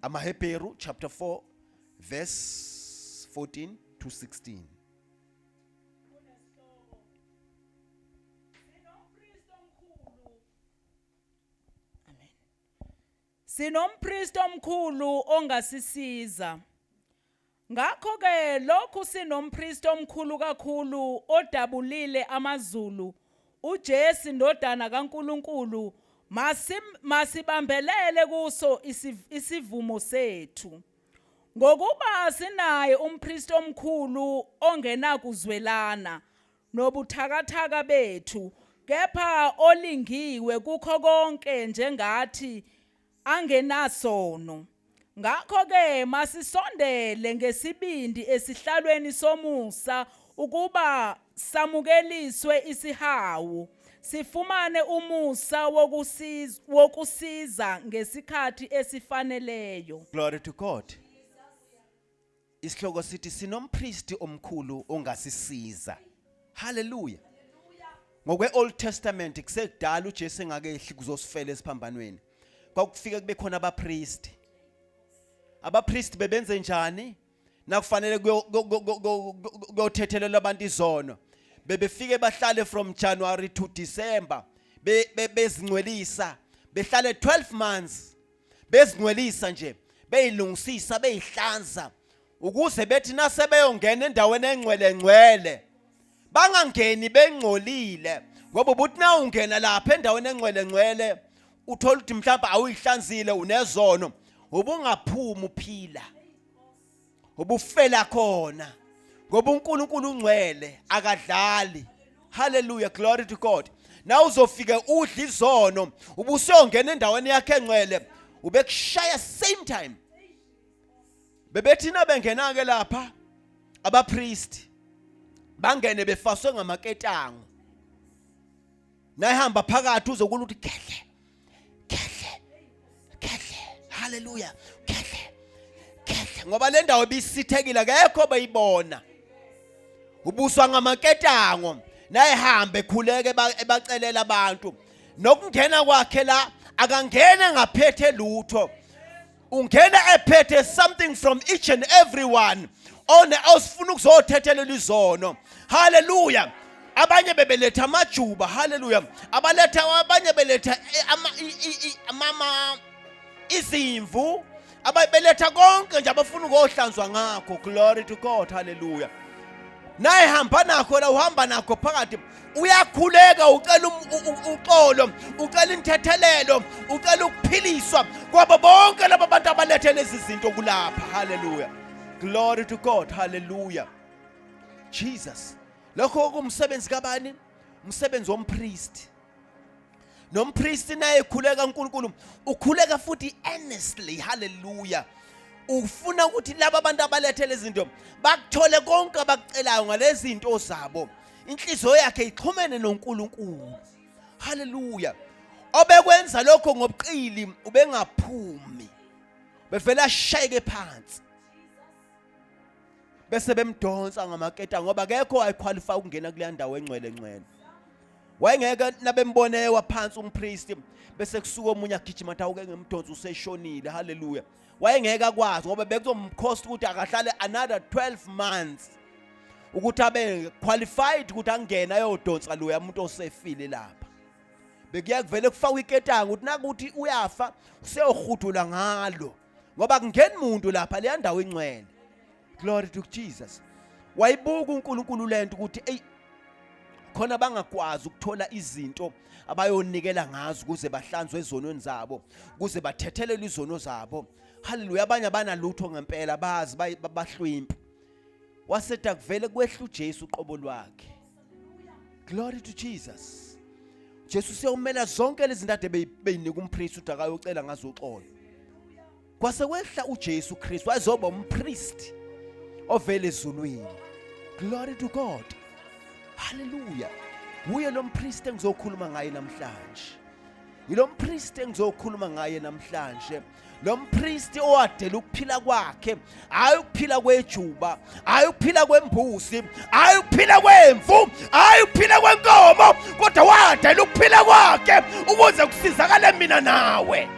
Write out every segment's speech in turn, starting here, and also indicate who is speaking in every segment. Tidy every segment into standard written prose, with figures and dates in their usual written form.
Speaker 1: AmaHebheru chapter 4 verse 14 to 16.
Speaker 2: Sinompristi omkhulu ongasisiza. Ngakho ke lokhu sinompristi omkhulu kakhulu odabulile amazulu, uJesu indodana kaNkulunkulu, masibambelele kuso isivumo sethu. Ngokuba sinaye umpristi omkhulu ongenakuzwelana nobuthakathaka bethu, kepha olingiwe kukho konke njengathi angenasono. Ngakho ke masisondele ngesibindi esihlalweni somusa ukuba samukeliswe isihawu, sifumane umusa wokusiza ngesikhathi esifaneleyo.
Speaker 1: Glory to God. Isihloko sithi sinompristi omkhulu ongasisiza. Hallelujah. Ngokwe Old Testament kusekudala uJesu engakehli kuzosifela esiphambanweni. Kwakufika kube khona abapristi. Abapristi bebenze njani? Nakufanele kuyothethelela abantu izono. Bebefike bahlale from January to December. Bezingcwelisa. Behlale 12 months. Bezingcwelisa nje. Beyilungisisa, beyihlanza. Ukuze bethi nasebeyongena endaweni engcwele. Bangangeni bengcolile. Ngoba ubuthi na ungena lapha endaweni engcwele. Uthola ukuthi mhlawumbe awuyihlanzile unezono. Ubungaphuma uphila. Ubufela khona. Ngoba uNkulunkulu ungcwele akadlali. Hallelujah, glory to God. Na uzofika udla izono, ubusiyongena endaweni yakhe engcwele, ubekushaya same time. Bebethina bengena ke lapha abapriest bangene befaswe ngamaketango. Nayihamba phakathi uzokula ukuthi kehle. Hallelujah. Kehle. Ngoba le ndawo bisithekile akekho bayibona. Ubuswa ngamaketango. Nayihamba ekhuleke ebacelela abantu. Nokungena kwakhe la akangene ngaphethe lutho. Ungena ephethe something from each and everyone. Osifuna ukuzothethelela izono. Hallelujah. Abanye bebeletha amajuba. Hallelujah. Abanye beletha izimvu. Ababeletha konke nje abafuna ukuhlanzwa ngakho. Glory to God. Hallelujah. Naye hamba nakho la uhamba nakho phakathi uyakhuleka ucela uxolo, ucela inthethelelo, ucela ukuphiliswa kwabo bonke laba bantu abalethe lezi zinto kulapha. Hallelujah. Glory to God. Hallelujah. Jesus. Lokho kumsebenzi kabani? Umsebenzi wompriest. Nompriest naye ekhuleka uNkulunkulu, ukhuleka futhi earnestly. Hallelujah. Ufuna ukuthi laba abantu abalethe lezi zinto bakuthole konke abakucelayo ngalezi zinto zabo. Inhliziyo yakhe ixhumene noNkulunkulu. Hallelujah. Obekwenza lokho ngobuqili ubengaphumi. Bevela shayeke phansi. Bese bemdonsa ngamaketa ngoba akekho wayequalify ukungena kule ndawo engcwele. Wayengeke nabembone waphansi umpriest bese kusuka omunye agijima athi awuke ngemdonso useshonile. Hallelujah. Wayengeke akwazi ngoba bekuzomkhosta ukuthi akahlale another 12 months ukuthi abe qualified ukuthi angena ayodonsa lo umuntu osefile lapha. Bekuya kuvele kufaka iketanga ukuthi nakuthi uyafa useyohudula ngalo ngoba kungeni umuntu lapha le ndawo engcwele. Glory to Jesus. Wayibuka uNkulunkulu lento ukuthi ey khona bangakwazi ukuthola izinto abayonikela ngazo ukuze bahlanzwe ezonweni zabo, ukuze bathethelele izono zabo. Hallelujah. Abanye abanalutho ngempela bazi bahlwimpi. Wasetha kuvele kwehla uJesu uqobo lwakhe. Glory to Jesus. Jesu seyomela zonke lezi zinto ade beyinika umpriest ukuthi akayocela ngazo uxolo. Kwase kwehla uJesu Kristu wazoba umpriest ovele ezulwini. Glory to God. Hallelujah. Uye lo mpriest engizokhuluma ngaye namhlanje. Yilo mpriest engizokhuluma ngaye namhlanje. Lo mpriest owadela ukuphila kwakhe, hayi ukuphila kwejuba, hayi ukuphila kwembuzi, hayi ukuphila kwemvu, hayi ukuphila kwenkomo, kodwa wadela ukuphila kwakhe ukuze kusizakale mina nawe.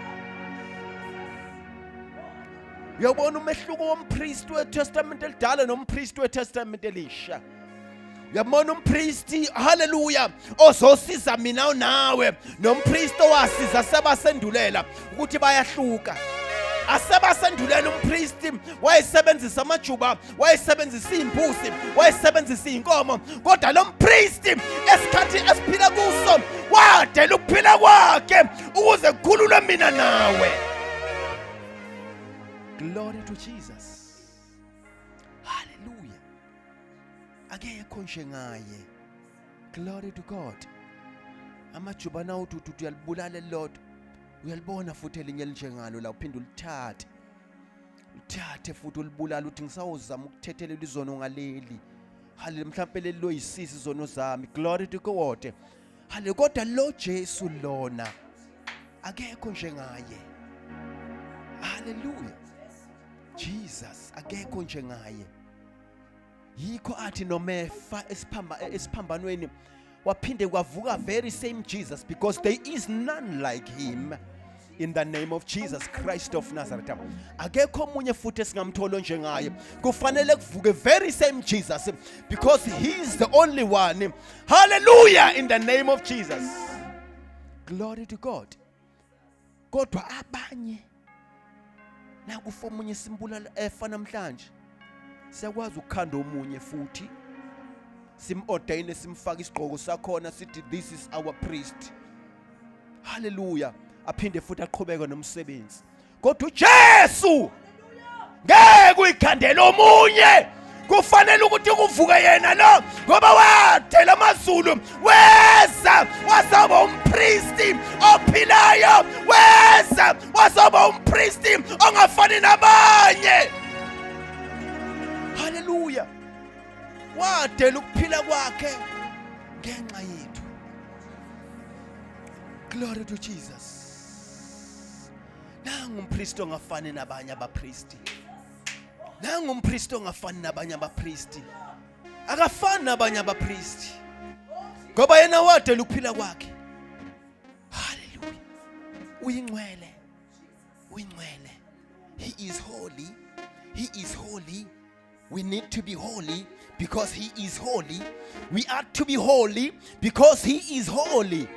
Speaker 1: Uyabona umehluko wompriest weTestament elidala nompriest weTestament elisha. Uyabona umpriest, haleluya, ozosiza mina nawe, nompriest owasiza sebasendulela ukuthi bayahluka. Asebasendulela umpriest wayesebenzisa amajuba, wayesebenzisa imbuzi, wayesebenzisa inkomo, kodwa lo mpriest esikhathi esiphila kuso wadela ukuphila kwakhe ukuze kukhululwe mina nawe. Glory to Jesus. Hallelujah. Akekho njengaye. Glory to God. Amajuba nawo uthi uyalibulala elilodwa, uyalibona futhi elinye elinjengalo la uphinde ulithathe. Uthathe futhi ulibulala uthi ngisawuzama ukuthethelela izono ngaleli. Hallelujah, mhlawumbe leli loyisisi izono zami. Glory to God. Hallelujah, kodwa lo Jesu lona akekho njengaye. Hallelujah. Jesus akekho njengaye. Yikho athi nomefa esiphambanweni waphinde kwavuka very same Jesus, because there is none like him. In the name of Jesus Christ of Nazareth. Akekho omunye futhi esingamthola njengaye. Kufanele kuvuke very same Jesus, because he is the only one. Hallelujah, in the name of Jesus. Glory to God. Kodwa abanye nakufa omunye simbulala efa namhlanje, siyakwazi ukukhanda omunye futhi sim-ordaine, simfaka isigqoko sakhona, sithi this is our priest. Hallelujah. Aphinde futhi aqhubeke nomsebenzi. Kodwa uJesu ngeke uyikhandele omunye, kufanele ukuthi kuvuke yena lo, ngoba wathela amazulu weza wasaba umpristi ophilayo, weza wasaba umpristi ongafani nabanye. Hallelujah. Wadela ukuphila kwakhe ngenxa yethu. Glory to Jesus. Nangu umpristi ongafani nabanye abapristi. Nangu umpristi ongafani nabanye abapristi. Akafani nabanye abapristi, ngoba yena wadela ukuphila kwakhe. Hallelujah. Uyingcwele. Uyingcwele. He is holy. He is holy. We need to be holy because he is holy. We are to be holy because he is holy.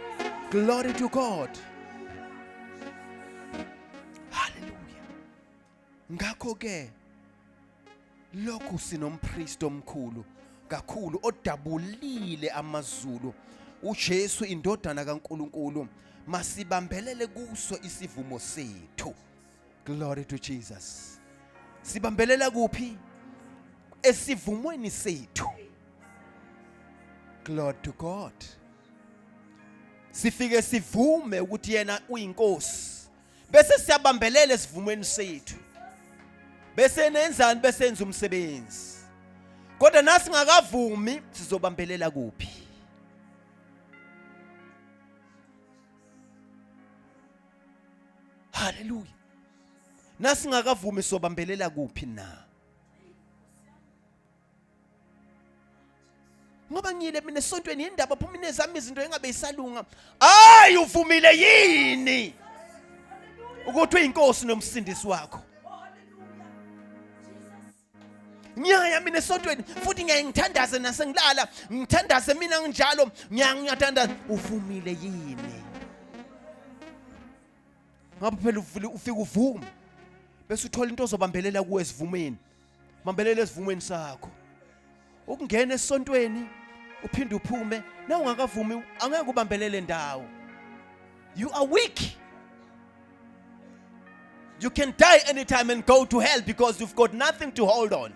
Speaker 1: Glory to God. Hallelujah. Ngakho ke lokhu sinompriest omkhulu kakhulu odabulile amazulu, uJesu indodana kaNkulunkulu. Masibambelele kuso isivumo sethu. Glory to Jesus. Sibambelela kuphi? Esivumweni sethu. Glory to God. Sifike sivume ukuthi yena uyinkosi, bese siyabambelela esivumweni sethu, bese nenzani, bese enza umsebenzi. Kodwa nasi ngakavumi, sizobambelela kuphi? Hallelujah. Nasi ngakavumi, sobambelela kuphi na? Ngoba ngile mina esontweni indaba phuma inezami izinto engabe isalunga. Hayi, uvumile yini ukuthi uyinkosi nomsindisi wakho? Ngiyaya mina esontweni futhi ngiyangithandaza nasengilala, ngithandaze mina njalo, ngiyathandaza. Uvumile yini? Ngoba phela ufika uvume bese uthola into ozobambelela kuwe esivumeni. Bambelela esivumeni sakho. Ukungena esontweni uphinde uphume na ungakavumi, angeke ubambelele ndawo. You are weak. You can die anytime and go to hell because you've got nothing to hold on.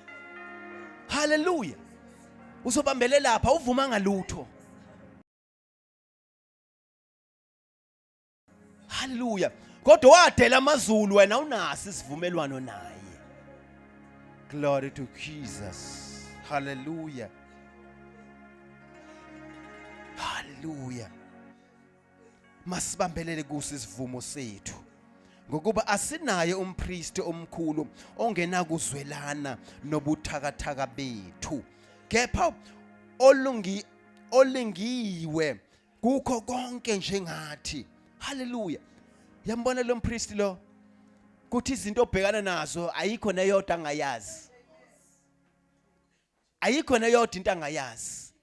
Speaker 1: Hallelujah. Usobambelela lapha uvuma ngalutho. Hallelujah. Kodwa wadela amazulu, wena unasi isivumelwano naye. Glory to Jesus. Hallelujah. Hallelujah. Masibambelele kuso isivumo sethu, ngokuba asinaye umpristi omkhulu ongena kuzwelana nobuthakathaka bethu, kepha olingiwe kukho konke njengathi. Hallelujah. Yambona lo mpristi lo, kuthi izinto obhekana nazo ayikho neyodwa angayazi. Ayikho neyodwa into angayazi.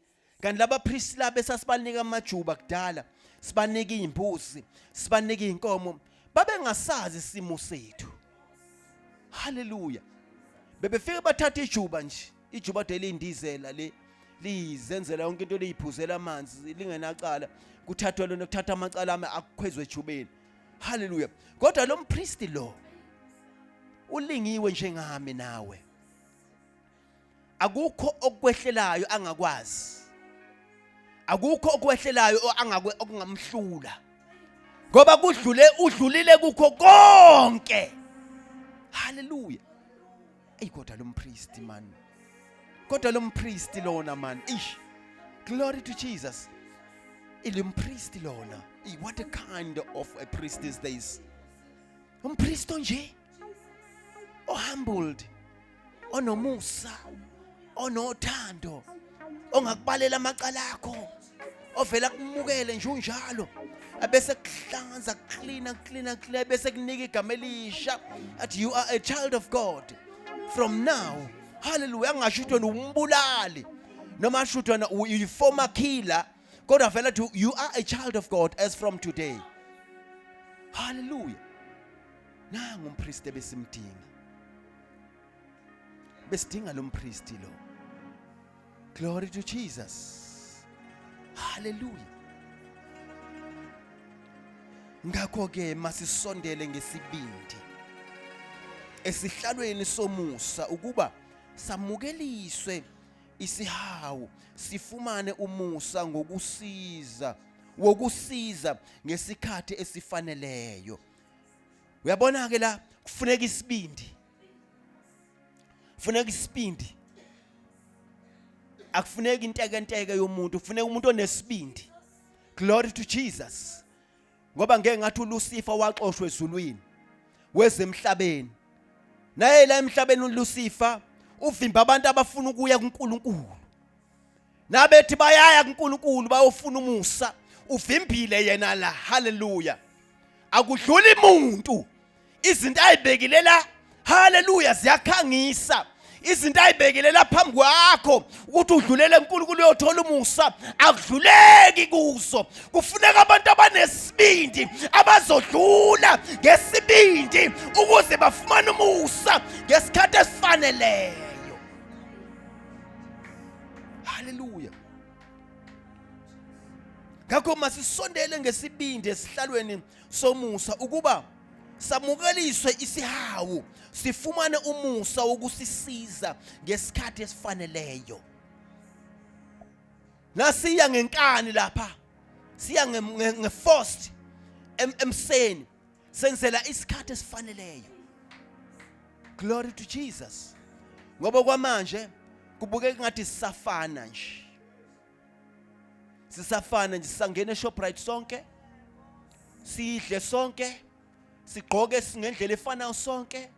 Speaker 1: Kanti laba priest laba esasibanika amajuba kudala, sibanika izimbuzi, sibanika izinkomo, babengasazi isimo sethu. Hallelujah. Bebefika bathatha ijuba nje, ijuba delindizela le lizenzela yonke into leyiphuzela amanzi lingenacala, kuthathwa lona kuthatha amacala ame akukhwezwe ejubeni. Hallelujah. Kodwa lo mpriest lo ulingiwe njengami nawe. Akukho okwehlelayo angakwazi. Akukho okwehlelayo okungamhlula. Ngoba udlulile kukho konke. Hallelujah. Kodwa lo mpriest man. Kodwa lo mpriest lona man. Glory to Jesus. Lo mpriest lona. What a kind of a priest is this? Umpriest nje. Humbled. Onomusa. Onothando. Ongakubalela amacala akho. Ovela kumukele nje unjalo. Abese kuhlanza clean bese kunika igama elisha athi you are a child of God from now. Hallelujah. Angasho ukuthi umbulali noma asho ukuthi uyi former killer, kodwa vela to you are a child of God as from today. Hallelujah. Nangu umpriest besimdinga. Besidinga lo mpriest lo. Glory to Jesus. Hallelujah. Ngakho ke masisondele ngesibindi esihlalweni somusa ukuba samukeliswe isihawu, sifumane umusa wokusiza ngesikhathi esifaneleyo. Uyabona ke la kufuneka isibindi. Kufuneka isibindi. Akufuneka inteke yomuntu, kufuneka umuntu onesibindi. Glory to Jesus. Ngoba ngeke ngathi uLucifer waxoshwe ezulwini wezemhlabeni. Naye la emhlabeni uLucifer uvimba abantu abafuna ukuya kuNkulunkulu. Nabethi bayaya kuNkulunkulu bayofuna umusa, uvimbile yena la. Hallelujah. Akudluli umuntu. Izinto ayibekilela, hallelujah, ziyakhangisa. Izinto ayibekelela phambi kwakho ukuthi udlulele eNkulunkulu uyothola umusa, akudluleki kuzo. Kufuneka abantu abanesibindi abazodlula ngesibindi ukuze bafumane umusa ngesikhathi esifaneleyo. Hallelujah. Ngakho masisondele ngesibindi esihlalweni somusa ukuba samukeliswe isihawu, sifumane umusa wokusisiza ngesikhathi esifaneleyo. Nasiya ngenkani lapha, siya ngeforced emseni, senzela isikhathi esifaneleyo. Glory to Jesus. Ngoba kwamanje kubukeka ngathi sisafana nje. Sisafana nje, sisangena eShoprite sonke, sidle sonke, sigqoke ngendlela efanayo sonke.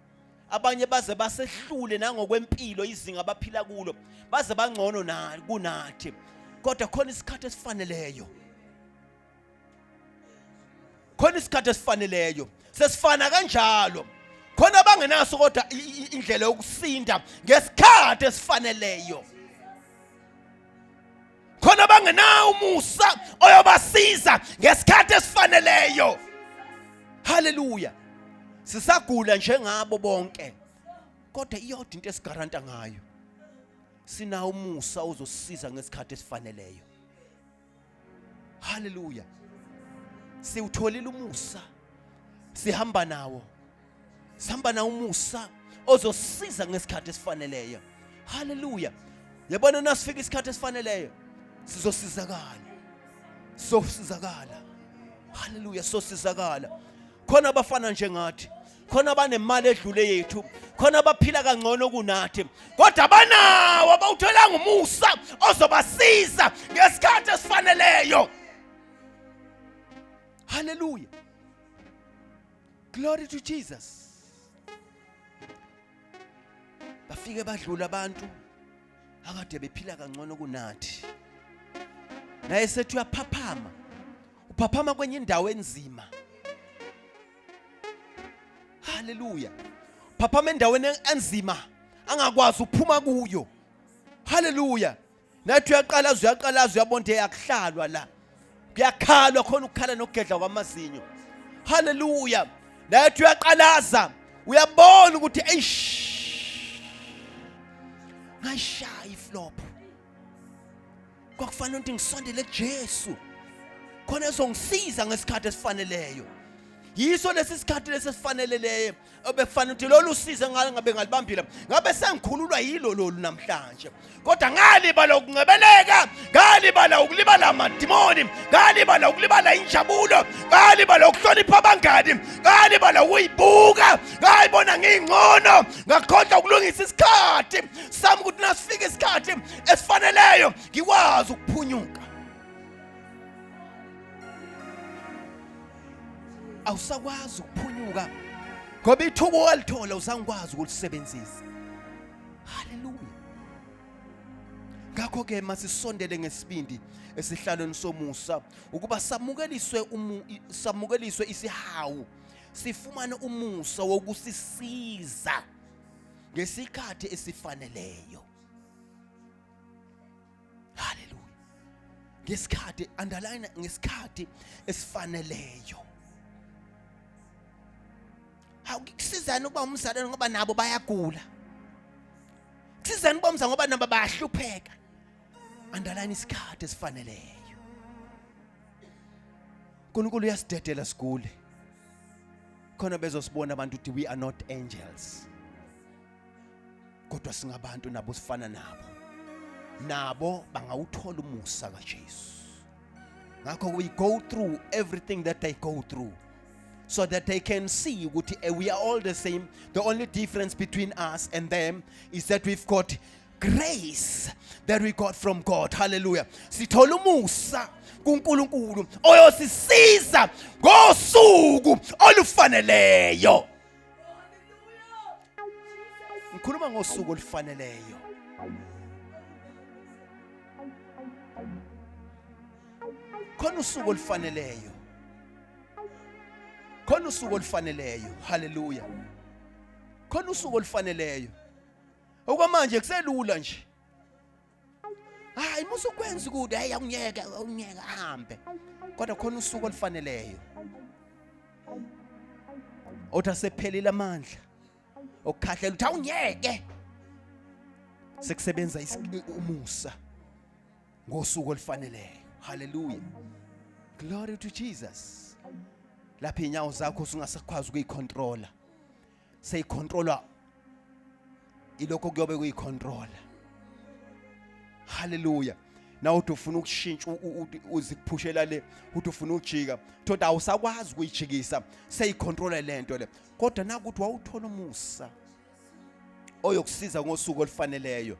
Speaker 1: Abanye baze basehlule nangokwempilo izinga abaphila kulo, baze bangcono kunathi. Kodwa khona isikhathi esifaneleyo. Khona isikhathi esifaneleyo. Sesifana kanjalo. Khona bangenaso kodwa indlela yokusinda ngesikhathi esifaneleyo. Khona bangenawo umusa oyobasiza ngesikhathi esifaneleyo. Hallelujah. Sisagula njengabo bonke, kodwa iyodwa into esigaranta ngayo, sina umusa ozosisiza ngesikhathi esifaneleyo. Hallelujah. Siwutholile umusa, sihamba nawo. Sihamba nawo umusa ozosisiza ngesikhathi esifaneleyo. Hallelujah. Yabona nasifika isikhathi esifaneleyo, sizosizakala. Sosizakala. Hallelujah, sosizakala. Khona abafana njengathi, khona banemali edlule yethu, khona abaphila kangcono kunathi, kodwa banawo abawutholanga umusa ozobasiza ngesikhathi esifaneleyo. Hallelujah. Glory to Jesus. Bafike badlula abantu akade bephila kangcono kunathi. Naye sethu uyaphaphama. Uphaphama kwenye indawo enzima. Hallelujah. haleluya. Phaphama endaweni enzima angakwazi ukuphuma kuyo, haleluya. Nathi uyaqalaza uyabona yakuhlalwa la, kuyakhalwa khona ukukhala nokugedla kwamazinyo, haleluya. Nathi uyaqalaza uyabona ukuthi eish ngashaya iflop, kwakufanele ukuthi ngisondele kuJesu khona ezongisiza ngesikhathi esifaneleyo. Yiso lesi sikhathi lesifaneleleyo obekufanele ukuthi lolu size ngabe ngalibambile ngabe sengikhululwa yilo lolu namhlanje, kodwa ngalibala ukungcebeleka, ngalibala ukulibala amadimoni, ngalibala ukulibala injabulo, ngalibala ukuhlonipha abangani, ngalibala ukuyibuka, ngayibona ngingcono, ngakhohlwa ukulungisa isikhathi sami ukuthi nasifika isikhathi esifaneleyo ngikwazi ukuphunyuka. Awusakwazi ukuphunyuka ngoba ithuba walithola usangikwazi ukulisebenzisa, haleluya. Ngakho ke masisondele ngesibindi esihlalweni somusa ukuba samukeliswe isihawu, sifumane umusa wokusisiza ngesikhathi esifaneleyo, haleluya. Ngesikhathi, underline ngesikhathi esifaneleyo. Kusizani ukuba umzalwane ngoba nabo bayagula, kusizani ukuba umzalwane ngoba nabo bayahlupheka. Underline isikhathi esifaneleyo. uNkulunkulu uyasidedela sigule khona bezosibona abantu ukuthi we are not angels, kodwa singabantu nabo sifana nabo bangawuthola umusa kaJesu. Ngakho we go through everything that they go through so that they can see ukuthi we are all the same. The only difference between us and them is that we've got grace that we got from God. Hallelujah. Sithola umusa kuNkulunkulu oyosisiza ngosuku olufaneleyo. Ngikhuluma ngosuku olufaneleyo. Khona usuku olufaneleyo. Khona usuku olufaneleyo. Hallelujah. Khona usuku olufaneleyo. Okwamanje kuselula nje. Hayi musukwenza ukuthi hayi awunyeka ahambe. Kodwa khona usuku olufaneleyo. Otha sephelile amandla. Okukhahlela uthi awunyeke. Sekusebenza umusa ngosuku olufaneleyo. Hallelujah. Glory to Jesus. Lapha inyawo zakho usungasakwazi ukuyicontrola. Seyicontrola ilokho kuyobe kuyicontrola. Hallelujah. Na uthi ufuna ukushintsha uzikuphushela le, uthi ufuna ukujika, thoda awusakwazi ukuyijikisa, seyicontrola lento le. Kodwa nakuthi wawuthola umusa oyokusiza ngosuku olufaneleyo.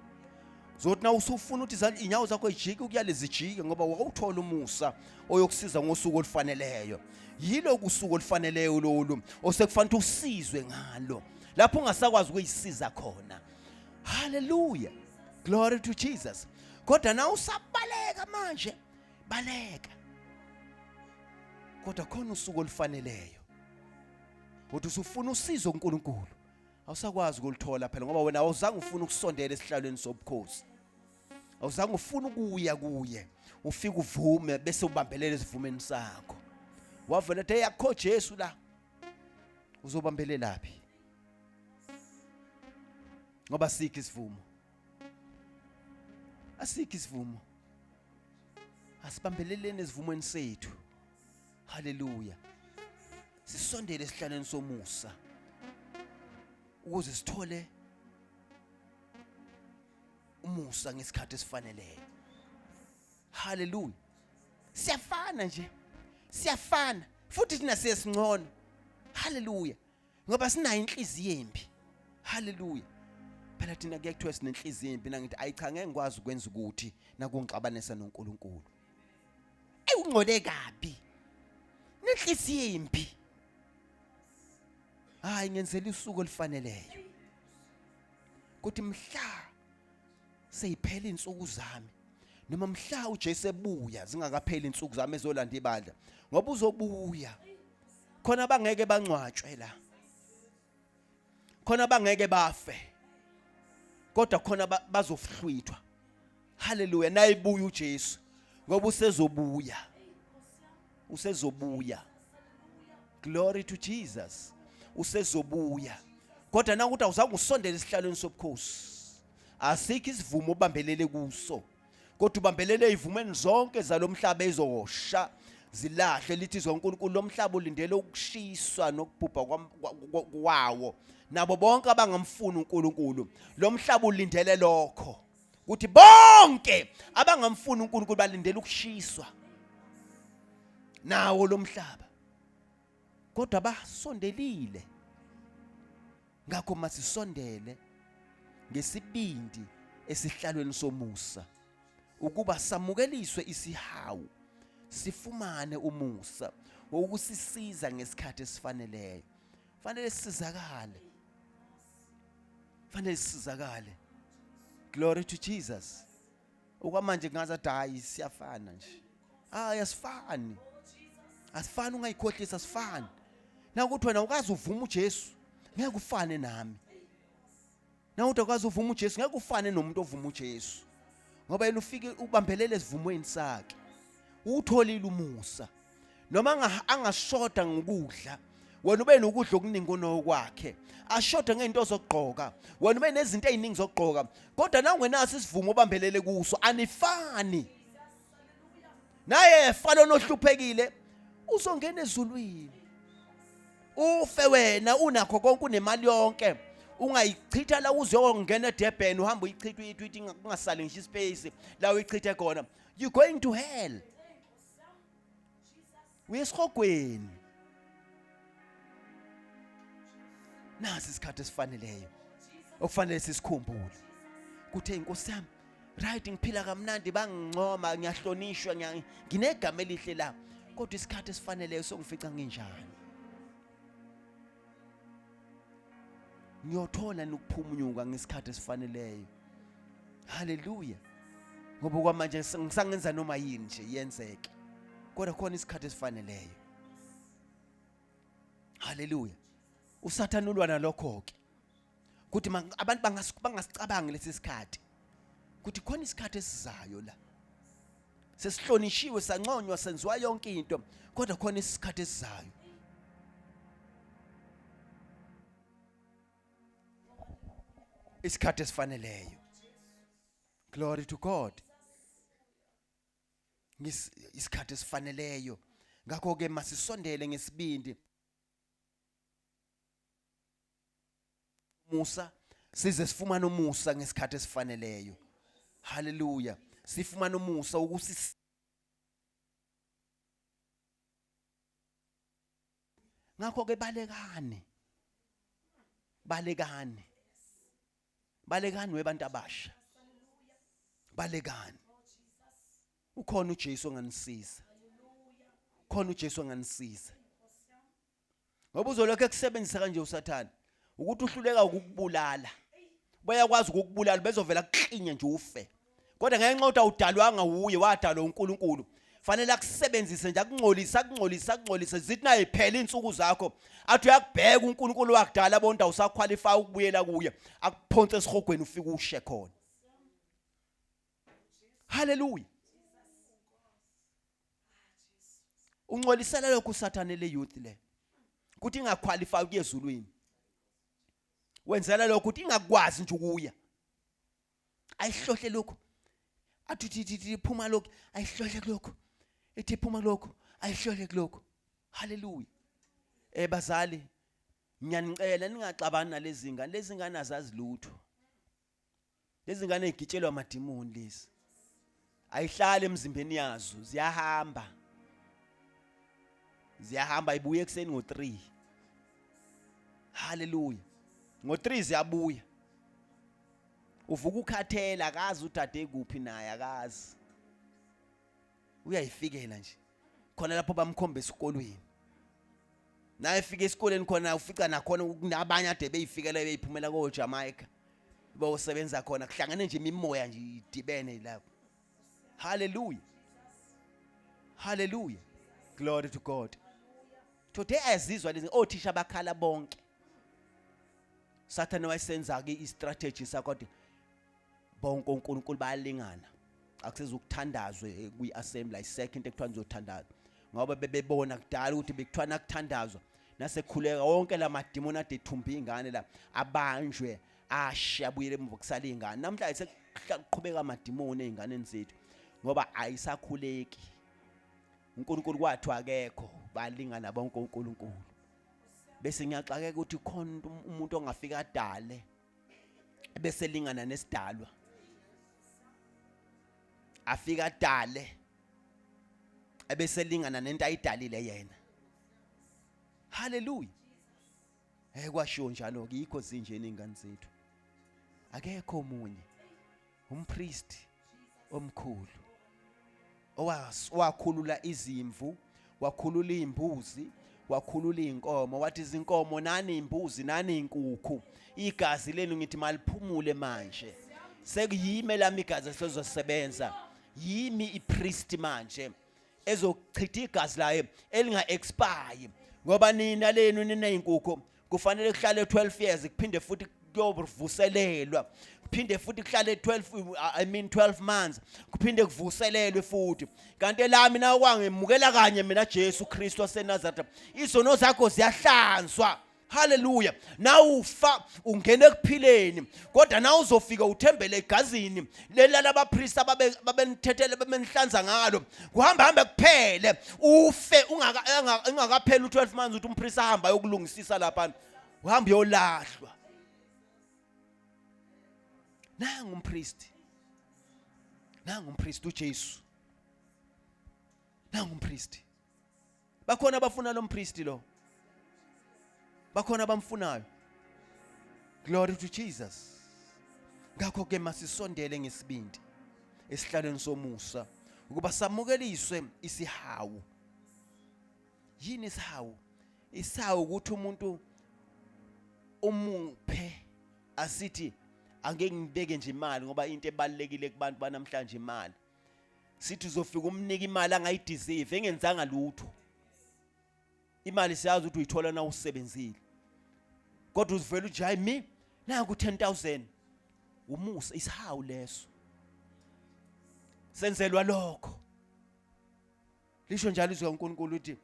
Speaker 1: Zothi na usufuna ukuthi inyawo zakho ijike ukuyale zijike ngoba wawuthola umusa oyokusiza ngosuku olufaneleyo. Yilo kusuku olufaneleyo lolu osekufanele usizwe ngalo lapho ungasakwazi ukuyisiza khona. Hallelujah. Glory to Jesus. Kodwa na usabaleka manje, baleka. Kodwa khona usuku olufaneleyo. Kodwa usufuna usizo kuNkulunkulu, awusakwazi ukulithola phela ngoba wena awuzange ufuna ukusondela esihlalweni sobukhosi. Awuzange ufuna ukuya kuye, ufika uvume bese ubambelela esivumeni sakho. Wavela ethi yakho Jesu la. Uzobambelela laphi? Ngoba sikho isivumo. Asikho isivumo. Asibambeleleni esivumweni sethu. Hallelujah. Sisondele esihlalweni somusa ukuze sithole umusa ngesikhathi esifaneleyo. Hallelujah. Siyafana nje. Siyafana futhi thina siyesingcono. Hallelujah. Ngoba sinayo inhliziyo embi. Hallelujah. Phela thina kuyakuthiwa sinenhliziyo embi nangithi ayicha ngeke ngikwazi ukwenza ukuthi nakungixabanisa noNkulunkulu. Ungcole kabi. Nenhliziyo embi. Hayi ngenzela usuku olufaneleyo. Kuthi mhla seyiphela insuku zami noma mhla uJesu ebuya zingakapheli insuku zami ezolanda ibandla ngoba uzobuya khona bangeke bangcwatshwe la. khona bangeke bafe kodwa khona bazohlwithwa. Hallelujah. Nayibuya uJesu ngoba usezobuya. Glory to Jesus. Usezobuya. Kodwa na ukuthi awuzange usondele esihlalweni sobukhosi. Asikho isivumo obambelele kuso. Kodwa ubambelele izivumeni zonke zalomhlaba ezosha zilahle lithi zonkulunkulu lomhlaba ulindele ukushiswa nokubhubha kwawo. Nabo bonke abangamfuni uNkulunkulu lomhlaba ulindele lokho. Ukuthi bonke abangamfuni uNkulunkulu balindele ukushiswa nawo lomhlaba. Kodwa basondelile. Ngakho masisondele ngesibindi esihlalweni somusa ukuba samukeliswe isihawu sifumane umusa wokusisiza ngesikhathi esifaneleyo. Fanele sisizakale. Glory to Jesus. Okwamanje ngazathi hayi siyafana nje. Asifani. Asifani ungayikhohlisa asifani. Na ukuthi wena ukazi uvuma uJesu ngeke ufane nami. Na ukuthi ukazi uvuma uJesu ngeke ufane nomuntu ovuma uJesu. Ngoba yena ufike ubambelele esivumweni sakhe. Utholile umusa. Noma angashoda ngokudla, wena ube nokudla okuningi kunokwakhe. Ashoda ngeinto zokugqoka, wena ube nezinto eziningi zokugqoka. Kodwa na ungenaso isivumo obambelele kuso anifani. Naye efalo nohluphekile uzongena ezulwini. Ufe wena unakho konke unemali yonke. Ungayichitha la uzongena eDurban uhamba uyichitha uyitwithi kungasali ngisho ispace la uyichithe khona. You going to hell. Uyesihogweni. Nasi isikhathi esifaneleyo. Okufanele sisikhumbule. Kuthe inkosi yami, right ngiphila kamnandi bangincoma ngiyahlonishwa nginegama elihle la. Kodwa isikhathi esifaneleyo songifica nginjani. Ngiyothola nokuphumunyuka ngesikhathi esifaneleyo. Hallelujah. Ngoba kwamanje ngisangenza noma yini nje yenzeke. Kodwa khona isikhathi esifaneleyo. Hallelujah. Usathana ulwa nalokho ke. Kuthi abantu bangasicabangi lesi sikhathi. Kuthi khona isikhathi esizayo la. Sesihlonishiwe sanconywa senziwa yonke into, kodwa khona isikhathi esizayo. Isikhathi esifaneleyo. Glory to God. Isikhathi esifaneleyo. Ngakho ke masisondele ngesibindi. Musa size sifumane umusa ngesikhathi esifaneleyo. Hallelujah. Sifumane umusa ukuthi ngakho ke balekani webantu abasha. Balekani. Ukhona uJesu onganisiza. Khona uJesu onganisiza. Ngoba uzolokho ekusebenzisa kanje uSathane ukuthi uhluleka ukukubulala. Bayakwazi ukukubulala bezovela kuqinye nje ufe. Kodwa ngenxa ukuthi awudalwanga uye wadalwa uNkulunkulu. Fanele akusebenzise nje akungcolisa zithi naye phela insuku zakho. Athi uyakubheka uNkulunkulu wakudala bonke awusaqualify ukubuyela kuye. Akuphonse esihogweni ufike ushe khona. Hallelujah. Ungcolisela lokho uSathane le youth le. Kuthi ingaqualify ukuye ezulwini. Wenzela lokho ukuthi ingakwazi nje ukuya. Ayihlohle lokho. Athi phuma lokho, ayihlohle lokho. Ethi phuma lokho, ayihlohle lokho. Hallelujah. Bazali, ngiyanicela ningaxabani nalezi zingane. Lezi zingane azazi lutho. Lezi zingane ezigitshelwa amadimoni lezi. Ayihlali emzimbeni yazo, ziyahamba ibuye ekseni ngo3. Hallelujah. Ngo3 ziyabuya. Uvuka ukhathela akazi udade kuphi naye akazi. Uyayifikela nje. Khona lapho bamkhombe esikolweni. Naye efika esikoleni khona ufica nakhona kunabanye ade beyifikela beyiphumela ko Jamaica. Bayosebenza khona kuhlangane nje imimoya nje idibene lapho. Hallelujah. Hallelujah. Glory to God. Today azizwa lezi othisha bakhala bonke. Sathane wayesenza ke istrategy sakho kodwa bonke uNkulunkulu bayalingana akusezukuthandazwe kuyiassembly ayisekho into ekuthiwa nizothandaza ngoba bebebona kudala ukuthi bekuthiwa nakuthandazwa nasekhuleka wonke lamadimoni ade ethumba ingane la abanjwe asha abuyele emuva kusala ingane namhlanje sekuqhubeka amadimoni einganeni zethu ngoba ayisakhuleki uNkulunkulu kwathi akekho balingana bonke uNkulunkulu bese ngiyaxakeka ukuthi khona umuntu ongafika adale bese lingana nesidalwa afika adale ebese lingana nento ayidalile yena haleluya kwashiwo njalo yikho zinjeni ingane zethu akekho omunye umpriest omkhulu owakhulula izimvu wakhulula imbuzi wakhulula inkomo wathi izinkomo nani imbuzi nani inkukhu igazi lenu ngithi maliphumule manje sekuyime lami igazi sezosebenza yimi ipriest manje ezochitha igazi laye elinga expire ngoba nina lenu nineyinkukhu kufanele kuhlale 12 years kuphinde futhi kuyovuselelwa kuphinde futhi kuhlale 12 months kuphinde kuvuselelwe futhi kanti lami na kwangemukela kanye mina Jesu Kristu waseNazaretha izono zakho ziyahlanzwa haleluya nawufa ungene ekuphileni kodwa na uzofika uthembele egazini lelala abapriest babenithethele bemenihlanza ngalo kuhamba kuphele ufe ungakapheli u12 months uthi umpriest ahamba yokulungisisa lapha uhamba yolahlwa nangu umpriest uJesu nangu umpriest bakhona abafuna lo mpriest lo bakhona abamfunayo glory to Jesus ngakho ke masisondele ngesibindi esihlalweni somusa ukuba samukeliswe isihawu yini isihawu ukuthi umuntu umuphe asithi angeke ngibeke nje imali ngoba into ebalekile kubantu banamhlanje imali sithi uzofika umnika imali angayideserve engenzanga lutho imali siyazi ukuthi uyithola na usebenzile kodwa uzivela uthi hayi mi nangu 10,000 umusa isihawu leso senzelwa lokho lisho njalo izwi kaNkulunkulu uthi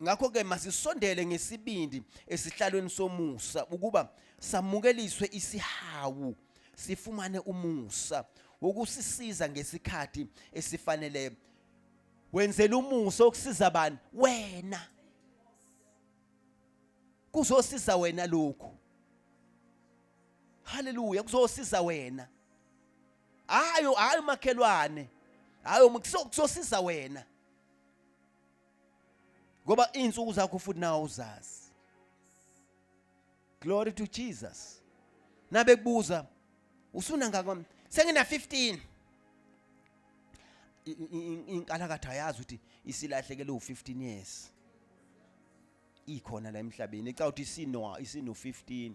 Speaker 1: ngakho ke masisondele ngesibindi esihlalweni somusa ukuba samukeliswe isihawu sifumane umusa wokusisiza ngesikhathi esifanele wenzela umusa okusiza bani wena kuzosiza wena lokho haleluya kuzosiza wena hayo makhelwane hayo kuzosiza wena ngoba insuku zakho futhi nawo uzazi glory to Jesus nabe kubuza usuna ngaka sengina 15 inkalakatha yazi ukuthi isilahlekele u15 years ikhona la emhlabeni ecala ukuthi isino 15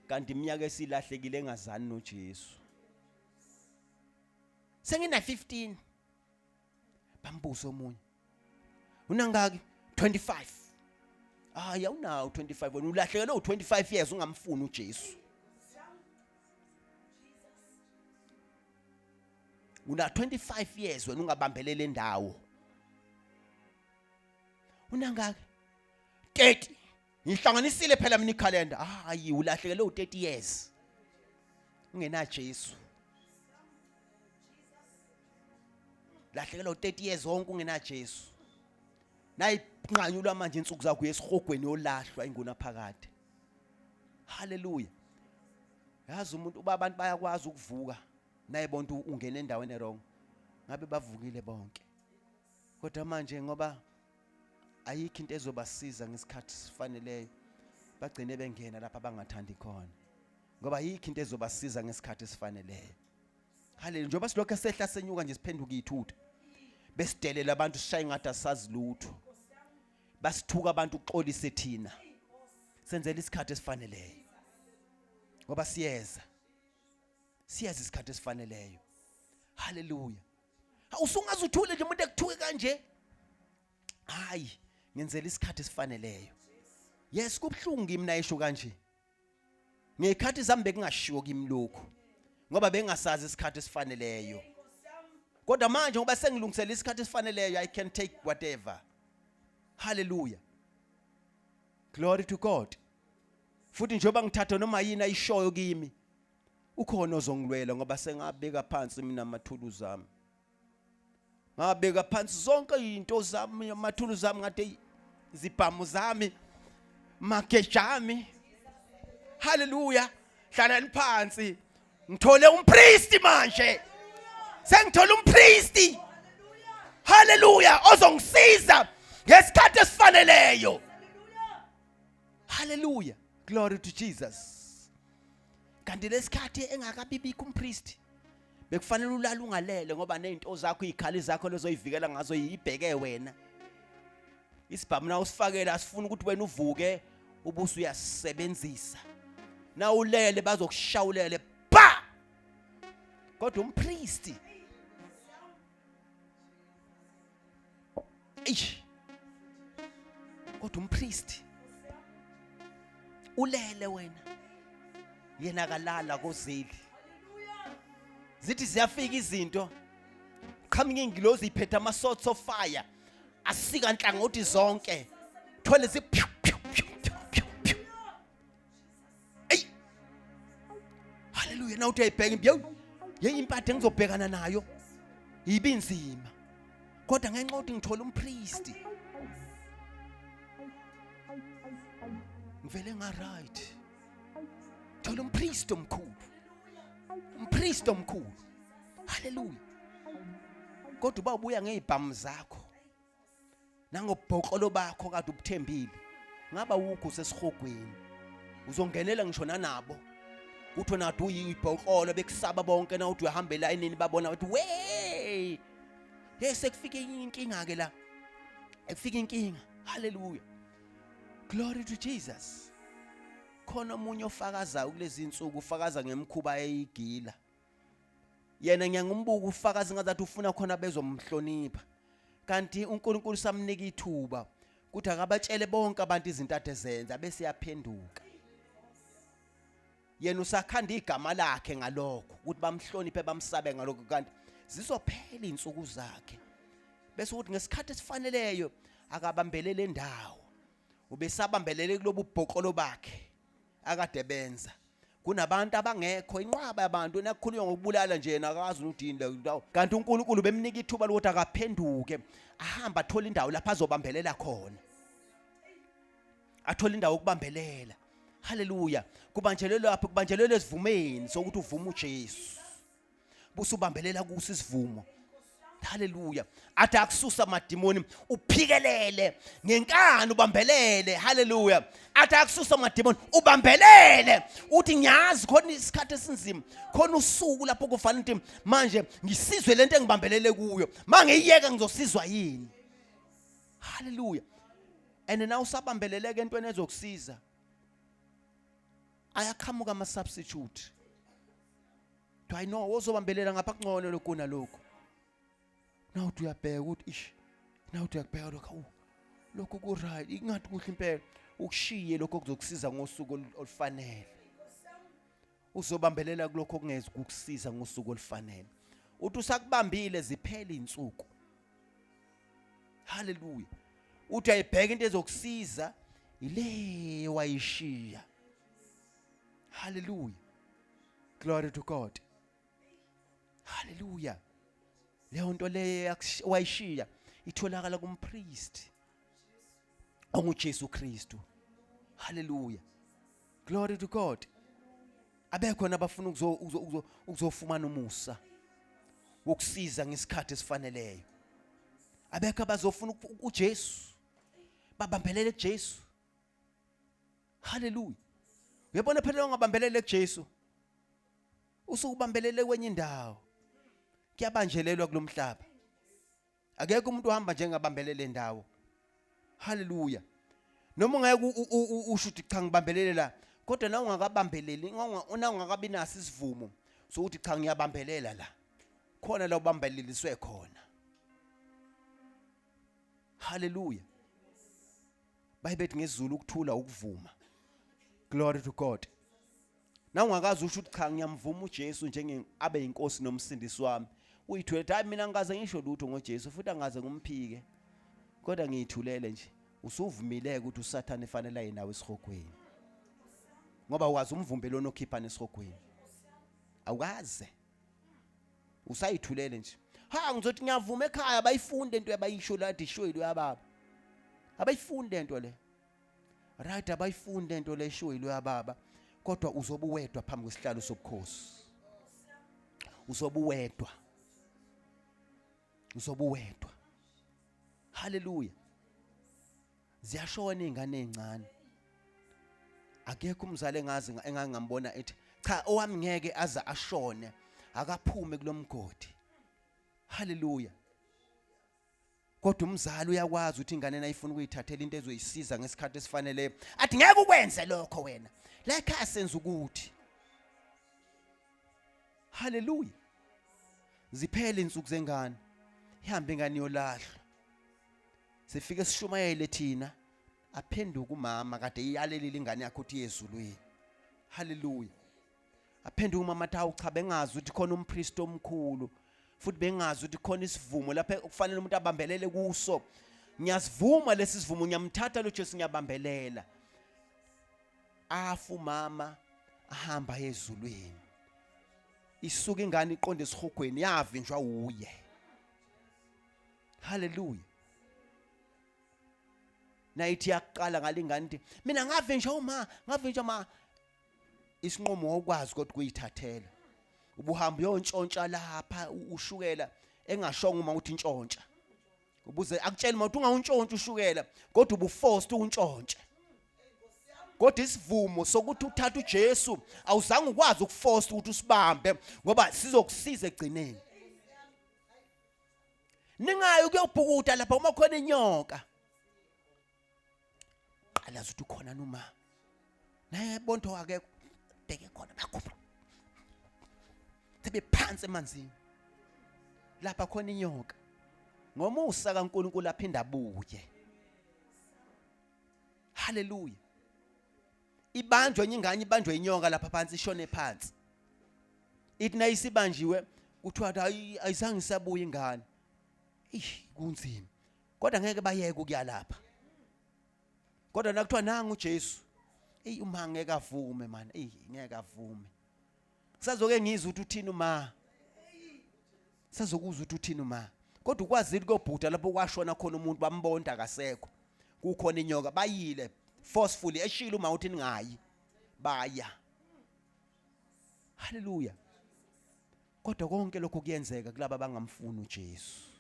Speaker 1: kanti iminyaka esilahlekile engazani noJesu sengina 15 bambuso omunye unangaki 25 yawunawo 25 wena ulahlekele u25 years ungamfuni uJesu una 25 years wena ungabambelele ndawo unangaki 30 ngihlanganisile phela mina ikhalenda hayi ulahlekele u30 years ungena Jesu lahlekele u30 years wonke ungena Jesu nayinqanyulwa manje insuku zakho yesihogweni yolahlwa ingona phakade haleluya yazi umuntu uba abantu bayakwazi ukuvuka naye bonke ungena endaweni wrong ngabe bavukile bonke kodwa manje ngoba ayikho into ezobasiza ngesikhathi sifaneleyo bagcine bengena lapha abangathandi khona ngoba ayikho into ezobasiza ngesikhathi sifaneleyo haleluya njengoba silokho esehla senyuka nje siphenduka ithutha besidelela abantu sishaye ngathi asazi lutho basithuka abantu uxolise thina senzele isikhathi esifaneleyo ngoba siyeza isikhathi esifaneleyo haleluya usungaze uthule nje umuntu ekuthuke kanje hayi ngenzela isikhathi esifaneleyo. Yes, kubhlungu kimi nayisho kanje. Ngekhathi zami bekungashiwo kimi lokho ngoba bengasazi isikhathi esifaneleyo. Kodwa manje ngoba sengilungisela isikhathi esifaneleyo, I can take whatever. Hallelujah. Glory to God. Futhi njengoba ngithatha noma yini ayishoyo kimi, ukhona ozongilwela ngoba sengabeka phansi mina amathuluzi ami. Ngabeka phansi zonke izinto zami, amathuluzi zami ngathi izibhamu zami, magejami. Hallelujah. Hlalani phansi. Ngithole umpriest manje. Sengithole umpriest. Hallelujah. Ozongisiza ngesikhathi esifaneleyo. Hallelujah. Glory to Jesus. Kanti lesikhathi engakabibikho umpriest, bekufanele ulala ungalele ngoba nezinto zakho, izikhali zakho lezoyivikela ngazo yibheke wena. Isibhamu na usifakela asifuna ukuthi wena uvuke ubuso uyasebenzisa. Na ulele bazokushawulele pa. Kodwa umpriest kodwa umpriest ulele wena, yena kalala kozeli. Zithi ziyafika izinto, coming ingilozi iphethe ama swords of fire, asika nhlangothi zonke, thole zi hallelujah. Now uthi ayibheka ye impathe engizobhekana nayo ibinzima, kodwa ngenxa ukuthi ngithola umpriest ngivele nga right. Thola umpriest omkhulu, umpriest omkhulu. Hallelujah. Kodwa uba ubuya ngezibhamu zakho nangobhokolo bakho kade ubuthembile, ngaba ukho sesihogweni, uzongenela ngisho nabo uthi nathi uyibhokolo bekusaba bonke na uthi uyahambela enini babona ukuthi we sekufike inkinga ke la, ekufika inkinga. Hallelujah. Glory to Jesus. Khona umunye ofakaza kulezi insuku, ufakaza ngemkhuba eyigila. Yena ngiyangumbuka ufakaza ngazathi ufuna khona bezomhlonipha, kanti uNkulunkulu samnika ithuba ukuthi akabatshele bonke abantu izinto athezenza bese yaphenduka. Yena usakhanda igama lakhe ngalokho ukuthi bamhloniphe bamsabe ngalokho, kanti zizophela insuku zakhe. Bese ukuthi ngesikhathi esifaneleyo akabambelele indawo, ubesabambelele kulobu bhokolo bakhe akade benza. Kunabantu abangekho inqwaba yabantu nakukhulunywa ngokubulala nje yena akazi ukuthi indawo, kanti uNkulunkulu bemnika ithuba lokuthi akaphenduke ahamba athola indawo lapha azobambelela khona, athola indawo ukubambelela. Hallelujah. Kubanjelelwe lapho, kubanjelelwe esivumeni sokuthi uvume uJesu, busubambelela kuso isivumo. Hallelujah. Athi akususa amadimoni uphikelele ngenkani ubambelele. Hallelujah. Athi akususa amadimoni ubambelele, uthi ngiyazi khona isikhathi esinzima, khona usuku lapho kufanele ukuthi manje ngisizwe lento engibambelele kuyo, mangiyeka ngizosizwa yini. Hallelujah. And now usabambeleleke entweni ezokusiza, ayakhamuka ama substitute. Do I know wozobambelela ngapha kungcono lokho nalokho. Now uthi uyabheka ukuthi ish, now uthi uyabheka lokho lokho ku right, ingathi kuhle impela ukushiye lokho kuzokusiza ngosuku olufanele. Uzobambelela kulokho kungeze ukukusiza ngosuku olufanele. Uthi usakubambile ziphele insuku. Hallelujah. Uthi ayibheka into ezokusiza ile wayishiya. Hallelujah. Glory to God. Hallelujah. Leyo nto le wayishiya itholakala kumpriest onguJesu Kristu. Hallelujah. Glory to God. Abekho nabafuna ukuzofumana umusa wokusiza ngesikhathi esifaneleyo. Abekho abazofuna uJesu babambelele kuJesu. Hallelujah. Uyabona phela ungabambelele kuJesu, usukubambelele kwenye indawo, kuyabanjelelwa kulomhlaba. Akekho umuntu ohamba njengabambelele indawo. Hallelujah. Noma ungeke usho ukuthi cha ngibambelele la, kodwa na ungakabambeleli, una ungakabi nasi isivumo so uthi cha ngiyabambelela la, khona la ubambeleliswe khona. Hallelujah. bayibethi ngesizulu ukuthula ukuvuma. Glory to God. Na ungakazi usho ukuthi cha ngiyamvuma uJesu abe inkosi nomsindisi wami. Uyithule hayi mina ngikaze ngisho lutho ngoJesu futhi angaze ngumphike. Kodwa ngiyithulele nje. Usuvumile ukuthi uSathane efanele ayinawe esihogweni. Ngoba wazi umvumbelo onokhipha esihogweni. Awukaze. Usayithulele nje. Ha ngizothi ngiyavuma ekhaya bayifunde into abayisho la dishoyilo yababa. Abayifunde into le. Right abayifunde into le eshoyilo yababa. Kodwa uzobe uwedwa phambi kwesihlalo sobukhosi. Uzobe uwedwa. Uzobe uwedwa. Hallelujah. Ziyashona izingane ezincane. Akekho umzali engazi engangambona ethi cha owami ngeke aze ashone akaphume kulomgodi. Hallelujah. Kodwa umzali uyakwazi ukuthi ingane nayifuna ukuyithathela into ezoyisiza ngesikhathi esifanele. Athi ngeke ukwenze lokho wena. La ekhaya senza ukuthi. Hallelujah. Ziphele insuku zengane. Ihambe ingane yolahlwa. Sifike sishumayele thina aphenduka umama kade iyalelile ingane yakhe uthi yezulwini. Hallelujah. Aphenduka umama athi cha bengazi ukuthi khona umpriest omkhulu futhi bengazi ukuthi khona isivumo lapha kufanele umuntu abambelele kuso. Ngiyasivuma lesi sivumo ngiyamthatha lo Jesu ngiyabambelela. Afu mama ahamba yezulwini. Isuka ingane iqonde esihogweni yavinjwa uye. Hallelujah. Nayithi yaqala ngalingane ithi mina ngavinjwa ma isinqumo okwazi kodwa kuyithathela. Ubuhamba uyontshontsha lapha ushukela engashonga uma uthi intshontsha. Ubuze akutshela uma uthi ungawuntshontsha ushukela kodwa ubuforced untshontshe. Kodwa isivumo sokuthi uthatha uJesu awuzange ukwazi ukuforce ukuthi usibambe ngoba sizokusiza egcineni. Ningayi ukuyobhukuda lapha uma khona inyoka. Qala ukuthi khona noma. Naye bonto wake bheke khona bakhupha. Tebe phansi emanzini. Lapha khona inyoka. Ngomusa kaNkulunkulu aphinda abuye. Hallelujah. Ibanjwe ingane ibanjwe inyoka lapha phansi ishone phansi. Ithi nayisibanjiwe kuthiwa ayizange isabuya ingane. Kunzima. Kodwa ngeke bayeke ukuya lapha. Kodwa nakuthiwa nanga uJesu. Uma ngeke avume man. Ngeke avume. Kusazoke ngizwe ukuthi uthini uma. Sazokuzwa ukuthi uthini uma. Kodwa ukwazi ukuthi kobhuda lapho kwashona khona umuntu bambonda akasekho. Kukhona inyoka bayile forcefully eshila uma uthi ningayi. Baya. Hallelujah. Kodwa konke lokho kuyenzeka kulabo abangamfuni uJesu.